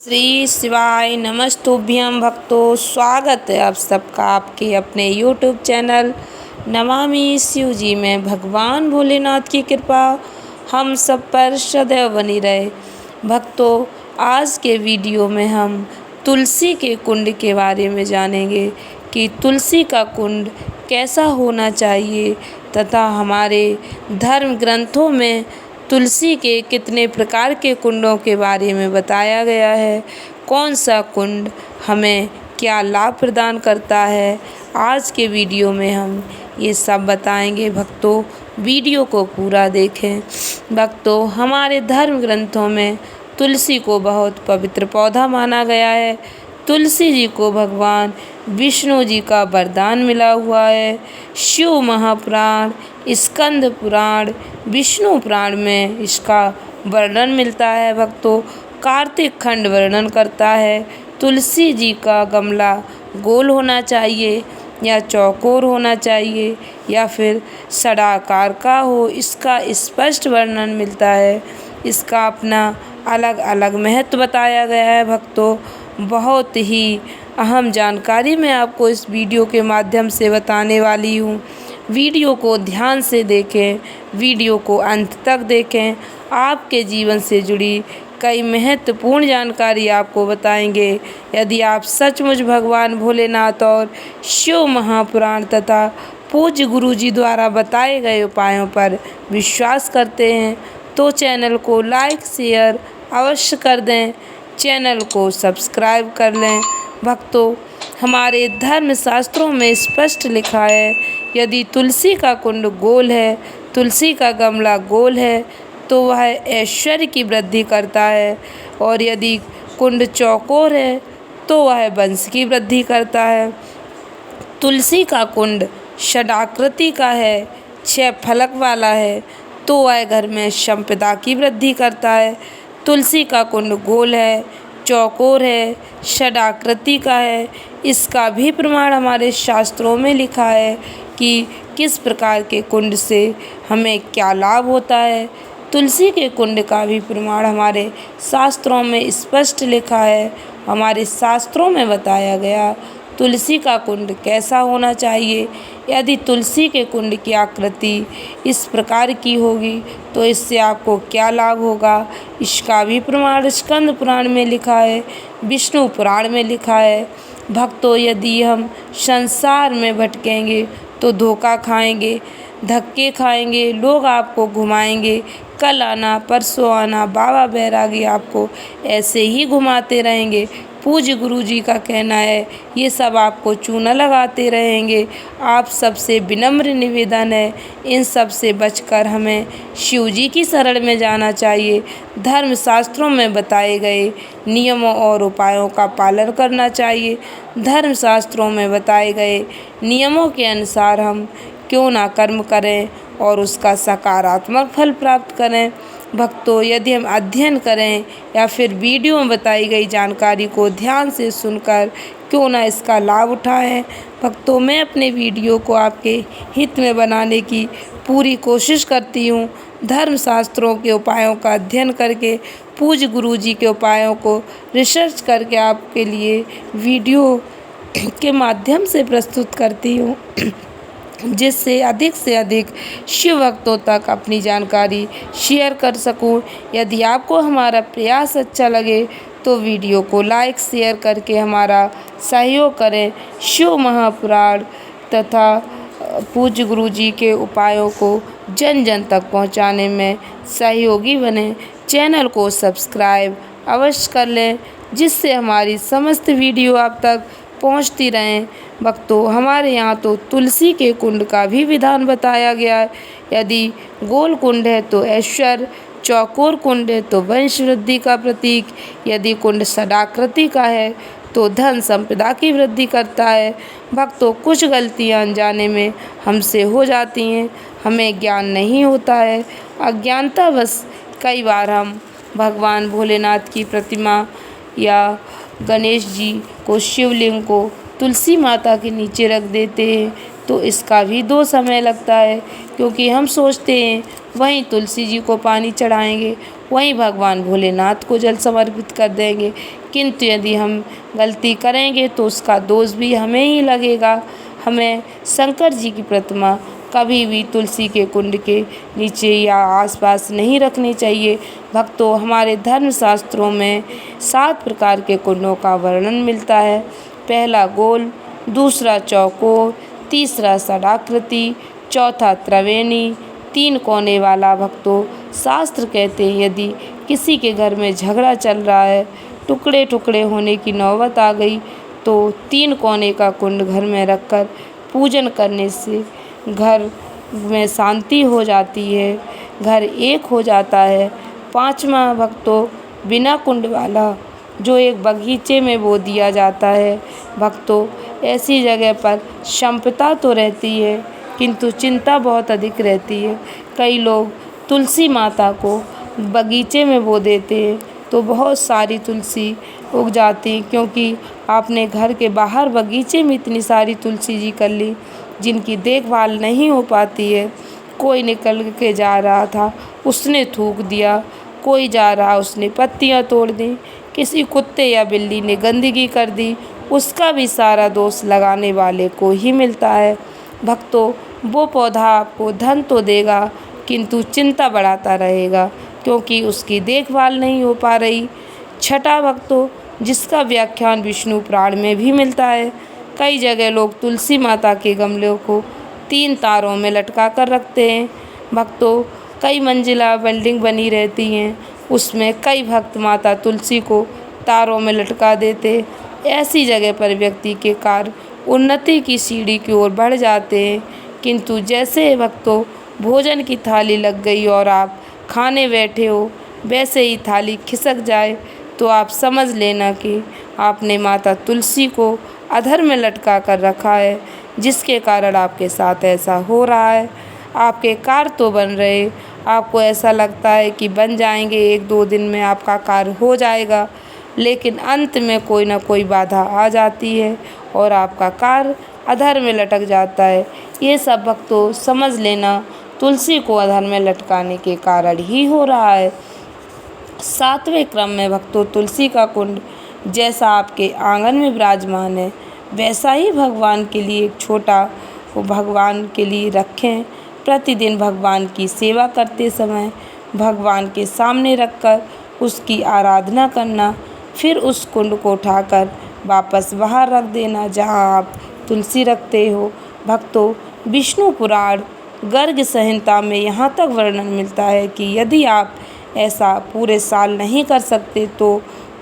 श्री शिवाय नमस्तुभ्यं भक्तों, स्वागत है आप सबका आपके अपने YouTube चैनल नमामि शिव जी में। भगवान भोलेनाथ की कृपा हम सब पर सदैव बनी रहे। भक्तों, आज के वीडियो में हम तुलसी के कुंड के बारे में जानेंगे कि तुलसी का कुंड कैसा होना चाहिए तथा हमारे धर्म ग्रंथों में तुलसी के कितने प्रकार के कुंडों के बारे में बताया गया है। कौन सा कुंड हमें क्या लाभ प्रदान करता है, आज के वीडियो में हम ये सब बताएंगे। भक्तों, वीडियो को पूरा देखें। भक्तों, हमारे धर्म ग्रंथों में तुलसी को बहुत पवित्र पौधा माना गया है। तुलसी जी को भगवान विष्णु जी का वरदान मिला हुआ है। शिव महापुराण, स्कंद पुराण, विष्णु पुराण में इसका वर्णन मिलता है। भक्तों, कार्तिक खंड वर्णन करता है तुलसी जी का गमला गोल होना चाहिए या चौकोर होना चाहिए या फिर षडाकार का हो, इसका स्पष्ट वर्णन मिलता है। इसका अपना अलग अलग महत्व बताया गया है। भक्तों, बहुत ही अहम जानकारी मैं आपको इस वीडियो के माध्यम से बताने वाली हूँ। वीडियो को ध्यान से देखें, वीडियो को अंत तक देखें। आपके जीवन से जुड़ी कई महत्वपूर्ण जानकारी आपको बताएंगे। यदि आप सचमुच भगवान भोलेनाथ और शिव महापुराण तथा पूज्य गुरु जी द्वारा बताए गए उपायों पर विश्वास करते हैं तो चैनल को लाइक शेयर अवश्य कर दें, चैनल को सब्सक्राइब कर लें। भक्तों, हमारे धर्म शास्त्रों में स्पष्ट लिखा है, यदि तुलसी का कुंड गोल है, तुलसी का गमला गोल है तो वह ऐश्वर्य की वृद्धि करता है, और यदि कुंड चौकोर है तो वह वंश की वृद्धि करता है। तुलसी का कुंड षडाकृति का है, 6 फलक वाला है तो वह घर में संपदा की वृद्धि करता है। तुलसी का कुंड गोल है, चौकोर है, षडाकृति का है, इसका भी प्रमाण हमारे शास्त्रों में लिखा है कि किस प्रकार के कुंड से हमें क्या लाभ होता है। तुलसी के कुंड का भी प्रमाण हमारे शास्त्रों में स्पष्ट लिखा है। हमारे शास्त्रों में बताया गया तुलसी का कुंड कैसा होना चाहिए। यदि तुलसी के कुंड की आकृति इस प्रकार की होगी तो इससे आपको क्या लाभ होगा, इसका भी प्रमाण स्कंद पुराण में लिखा है, विष्णु पुराण में लिखा है। भक्तों, यदि हम संसार में भटकेंगे तो धोखा खाएंगे, धक्के खाएंगे, लोग आपको घुमाएंगे, कल आना परसों आना, बाबा बैरागी आपको ऐसे ही घुमाते रहेंगे। पूज्य गुरु जी का कहना है ये सब आपको चूना लगाते रहेंगे। आप सबसे विनम्र निवेदन है, इन सब से बचकर हमें शिव जी की शरण में जाना चाहिए। धर्म शास्त्रों में बताए गए नियमों और उपायों का पालन करना चाहिए। धर्म शास्त्रों में बताए गए नियमों के अनुसार हम क्यों ना कर्म करें और उसका सकारात्मक फल प्राप्त करें। भक्तों, यदि हम अध्ययन करें या फिर वीडियो में बताई गई जानकारी को ध्यान से सुनकर क्यों ना इसका लाभ उठाएं। भक्तों, मैं अपने वीडियो को आपके हित में बनाने की पूरी कोशिश करती हूँ। धर्म शास्त्रों के उपायों का अध्ययन करके, पूज्य गुरु जी के उपायों को रिसर्च करके आपके लिए वीडियो के माध्यम से प्रस्तुत करती हूँ, जिससे अधिक से अधिक शिव भक्तों तक अपनी जानकारी शेयर कर सकूं। यदि आपको हमारा प्रयास अच्छा लगे तो वीडियो को लाइक शेयर करके हमारा सहयोग करें। शिव महापुराण तथा पूज्य गुरु जी के उपायों को जन जन तक पहुंचाने में सहयोगी बने। चैनल को सब्सक्राइब अवश्य कर लें, जिससे हमारी समस्त वीडियो आप तक पहुंचती रहें। भक्तों, हमारे यहाँ तो तुलसी के कुंड का भी विधान बताया गया है। यदि गोल कुंड है तो ऐश्वर्य, चौकोर कुंड है तो वंश वृद्धि का प्रतीक, यदि कुंड षडाकृति का है तो धन संपदा की वृद्धि करता है। भक्तों, कुछ गलतियाँ अनजाने में हमसे हो जाती हैं, हमें ज्ञान नहीं होता है। अज्ञानतावश कई बार हम भगवान भोलेनाथ की प्रतिमा या गणेश जी को, शिवलिंग को तुलसी माता के नीचे रख देते हैं, तो इसका भी 2 समय लगता है, क्योंकि हम सोचते हैं वहीं तुलसी जी को पानी चढ़ाएंगे वहीं भगवान भोलेनाथ को जल समर्पित कर देंगे। किंतु यदि हम गलती करेंगे तो उसका दोष भी हमें ही लगेगा। हमें शंकर जी की प्रतिमा कभी भी तुलसी के कुंड के नीचे या आसपास नहीं रखनी चाहिए। भक्तों, हमारे धर्म शास्त्रों में 7 प्रकार के कुंडों का वर्णन मिलता है। पहला गोल, दूसरा चौकोर, तीसरा षडाकृति, चौथा त्रिवेणी, 3 कोने वाला। भक्तों, शास्त्र कहते हैं यदि किसी के घर में झगड़ा चल रहा है, टुकड़े टुकड़े होने की नौबत आ गई, तो 3 कोने का कुंड घर में रखकर पूजन करने से घर में शांति हो जाती है, घर एक हो जाता है। 5वां भक्तों, बिना कुंड वाला, जो एक बगीचे में बो दिया जाता है। भक्तों, ऐसी जगह पर संपदा तो रहती है किंतु चिंता बहुत अधिक रहती है। कई लोग तुलसी माता को बगीचे में बो देते हैं तो बहुत सारी तुलसी उग जाती, क्योंकि आपने घर के बाहर बगीचे में इतनी सारी तुलसी जी कर ली जिनकी देखभाल नहीं हो पाती है। कोई निकल के जा रहा था, उसने थूक दिया, कोई जा रहा उसने पत्तियां तोड़ दी, किसी कुत्ते या बिल्ली ने गंदगी कर दी, उसका भी सारा दोष लगाने वाले को ही मिलता है। भक्तों, वो पौधा आपको धन तो देगा किंतु चिंता बढ़ाता रहेगा, क्योंकि उसकी देखभाल नहीं हो पा रही। 6वां भक्तों, जिसका व्याख्यान विष्णु पुराण में भी मिलता है। कई जगह लोग तुलसी माता के गमलों को 3 तारों में लटका कर रखते हैं। भक्तों, कई मंजिला बिल्डिंग बनी रहती हैं, उसमें कई भक्त माता तुलसी को तारों में लटका देते। ऐसी जगह पर व्यक्ति के कार्य उन्नति की सीढ़ी की ओर बढ़ जाते हैं, किंतु जैसे भक्तों भोजन की थाली लग गई और आप खाने बैठे हो, वैसे ही थाली खिसक जाए तो आप समझ लेना कि आपने माता तुलसी को अधर में लटका कर रखा है, जिसके कारण आपके साथ ऐसा हो रहा है। आपके कार्य तो बन रहे, आपको ऐसा लगता है कि बन जाएंगे, 1-2 दिन में आपका कार्य हो जाएगा, लेकिन अंत में कोई ना कोई बाधा आ जाती है और आपका कार्य अधर में लटक जाता है। ये सब भक्तों समझ लेना तुलसी को अधर में लटकाने के कारण ही हो रहा है। 7वें क्रम में भक्तों, तुलसी का कुंड जैसा आपके आंगन में विराजमान है, वैसा ही भगवान के लिए एक छोटा वो भगवान के लिए रखें। प्रतिदिन भगवान की सेवा करते समय भगवान के सामने रखकर उसकी आराधना करना, फिर उस कुंड को उठाकर वापस बाहर रख देना जहां आप तुलसी रखते हो। भक्तों, विष्णु पुराण गर्ग संहिता में यहाँ तक वर्णन मिलता है कि यदि आप ऐसा पूरे साल नहीं कर सकते तो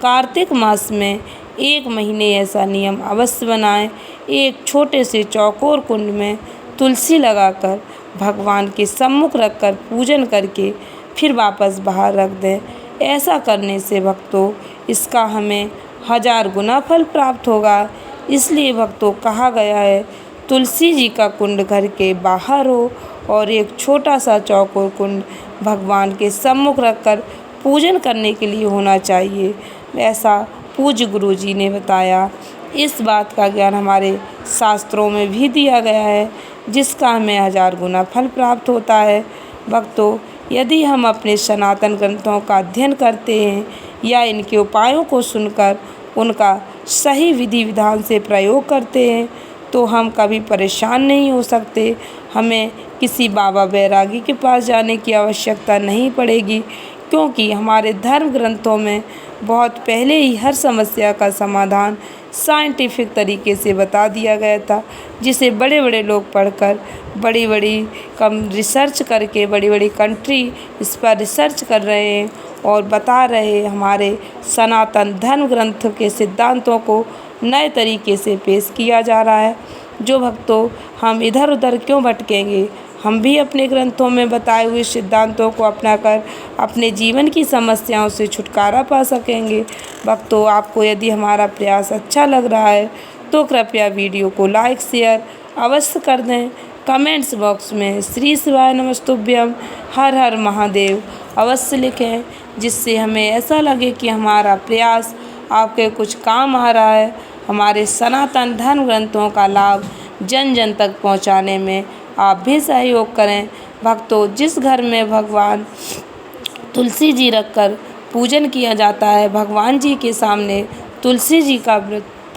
कार्तिक मास में 1 महीने ऐसा नियम अवश्य बनाएं। एक छोटे से चौकोर कुंड में तुलसी लगाकर भगवान के सम्मुख रखकर पूजन करके फिर वापस बाहर रख दें। ऐसा करने से भक्तों इसका हमें 1000 गुना फल प्राप्त होगा। इसलिए भक्तों कहा गया है तुलसी जी का कुंड घर के बाहर हो और एक छोटा सा चौकोर कुंड भगवान के सम्मुख रखकर पूजन करने के लिए होना चाहिए। ऐसा पूज्य गुरु जी ने बताया। इस बात का ज्ञान हमारे शास्त्रों में भी दिया गया है, जिसका हमें 1000 गुना फल प्राप्त होता है। भक्तों, यदि हम अपने सनातन ग्रंथों का अध्ययन करते हैं या इनके उपायों को सुनकर उनका सही विधि विधान से प्रयोग करते हैं तो हम कभी परेशान नहीं हो सकते। हमें किसी बाबा बैरागी के पास जाने की आवश्यकता नहीं पड़ेगी, क्योंकि हमारे धर्म ग्रंथों में बहुत पहले ही हर समस्या का समाधान साइंटिफिक तरीके से बता दिया गया था, जिसे बड़े बड़े लोग पढ़कर बड़ी बड़ी रिसर्च करके बड़ी बड़ी कंट्री इस पर रिसर्च कर रहे हैं और बता रहे हैं। हमारे सनातन धर्म ग्रंथ के सिद्धांतों को नए तरीके से पेश किया जा रहा है। जो भक्तों हम इधर उधर क्यों भटकेंगे, हम भी अपने ग्रंथों में बताए हुए सिद्धांतों को अपनाकर अपने जीवन की समस्याओं से छुटकारा पा सकेंगे। भक्तों, आपको यदि हमारा प्रयास अच्छा लग रहा है तो कृपया वीडियो को लाइक शेयर अवश्य कर दें। कमेंट्स बॉक्स में श्री शिवाय नमस्तुभ्यम हर हर महादेव अवश्य लिखें, जिससे हमें ऐसा लगे कि हमारा प्रयास आपके कुछ काम आ रहा है। हमारे सनातन धर्म ग्रंथों का लाभ जन जन तक पहुंचाने में आप भी सहयोग करें। भक्तों, जिस घर में भगवान तुलसी जी रखकर पूजन किया जाता है। भगवान जी के सामने तुलसी जी का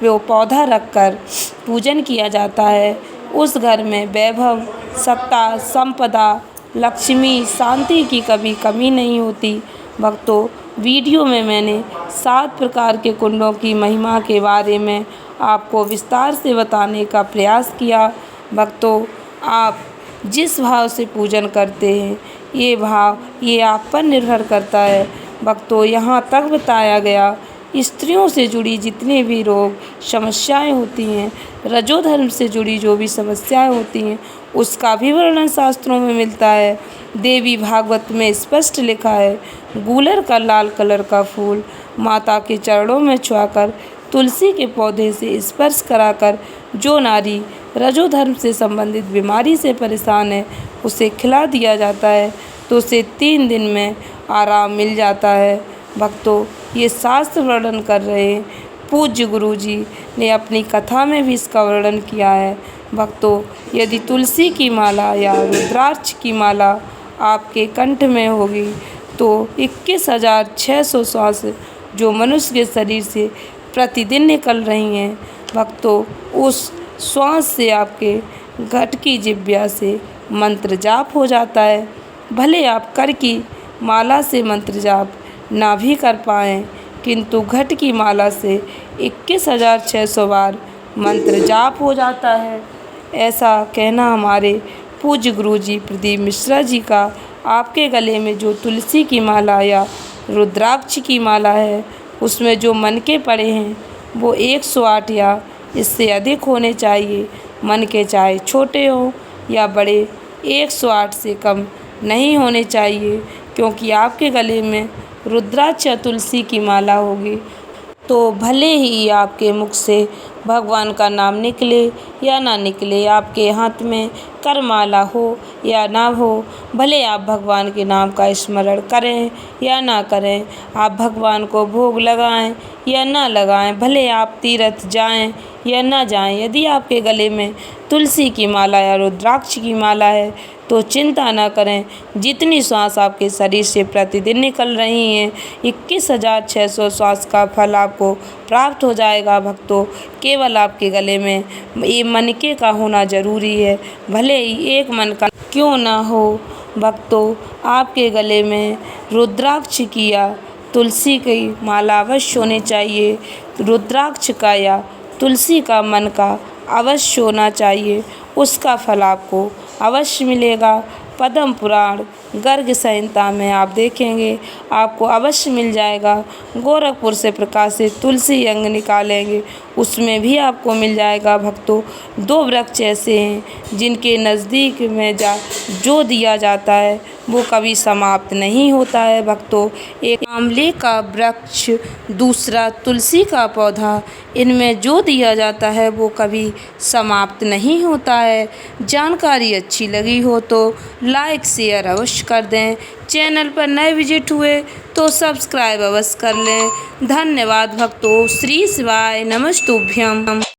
पौधा रखकर पूजन किया जाता है। उस घर में वैभव, सत्ता, संपदा, लक्ष्मी, शांति की कभी कमी नहीं होती। भक्तों, वीडियो में मैंने 7 प्रकार के कुंडों की महिमा के बारे में आपको विस्तार से बताने का प्रयास किया। भक्तों, आप जिस भाव से पूजन करते हैं, ये आप पर निर्भर करता है। भक्तों, यहाँ तक बताया गया, स्त्रियों से जुड़ी जितने भी रोग समस्याएं होती हैं, रजोधर्म से जुड़ी जो भी समस्याएं होती हैं, उसका भी वर्णन शास्त्रों में मिलता है। देवी भागवत में स्पष्ट लिखा है, गूलर का लाल कलर का फूल माता के चरणों में छुआकर तुलसी के पौधे से स्पर्श कराकर जो नारी रजोधर्म से संबंधित बीमारी से परेशान है, उसे खिला दिया जाता है तो उसे 3 दिन में आराम मिल जाता है। भक्तों, ये शास्त्र वर्णन कर रहे हैं। पूज्य गुरु जी ने अपनी कथा में भी इसका वर्णन किया है। भक्तों, यदि तुलसी की माला या रुद्राक्ष की माला आपके कंठ में होगी तो 21,600 श्वास जो मनुष्य के शरीर से प्रतिदिन निकल रही हैं, भक्तों, उस श्वास से आपके घट की जिह्वा से मंत्र जाप हो जाता है। भले आप कर की माला से मंत्र जाप ना भी कर पाएँ, किंतु घट की माला से 21,600 बार मंत्र जाप हो जाता है। ऐसा कहना हमारे पूज्य गुरु जी प्रदीप मिश्रा जी का। आपके गले में जो तुलसी की माला या रुद्राक्ष की माला है, उसमें जो मनके पड़े हैं वो 108 या इससे अधिक होने चाहिए। मनके चाहे छोटे हों या बड़े, 108 से कम नहीं होने चाहिए, क्योंकि आपके गले में रुद्राक्ष या तुलसी की माला होगी तो भले ही आपके मुख से भगवान का नाम निकले या ना निकले, आपके हाथ में करमाला हो या ना हो, भले आप भगवान के नाम का स्मरण करें या ना करें, आप भगवान को भोग लगाएं या ना लगाएं, भले आप तीर्थ जाएं या ना जाएं, यदि आपके गले में तुलसी की माला या रुद्राक्ष की माला है तो चिंता ना करें। जितनी श्वास आपके शरीर से प्रतिदिन निकल रही हैं, 21,600 श्वास का फल आपको प्राप्त हो जाएगा। भक्तों, केवल आपके गले में ये मनके का होना जरूरी है, भले ही एक मन का क्यों ना हो। भक्तों, आपके गले में रुद्राक्ष की या तुलसी की माला अवश्य होनी चाहिए। रुद्राक्ष का या तुलसी का मन का अवश्य होना चाहिए, उसका फल आपको अवश्य मिलेगा। पद्म पुराण गर्ग संहिता में आप देखेंगे, आपको अवश्य मिल जाएगा। गोरखपुर से प्रकाशित तुलसी अंग निकालेंगे, उसमें भी आपको मिल जाएगा। भक्तों, 2 वृक्ष ऐसे हैं जिनके नज़दीक में जो दिया जाता है वो कभी समाप्त नहीं होता है। भक्तों, एक आंवले का वृक्ष, दूसरा तुलसी का पौधा, इनमें जो दिया जाता है वो कभी समाप्त नहीं होता है। जानकारी अच्छी लगी हो तो लाइक शेयर अवश्य कर दें। चैनल पर नए विजिट हुए तो सब्सक्राइब अवश्य कर लें। धन्यवाद भक्तों। श्री शिवाय नमस्तुभ्यम।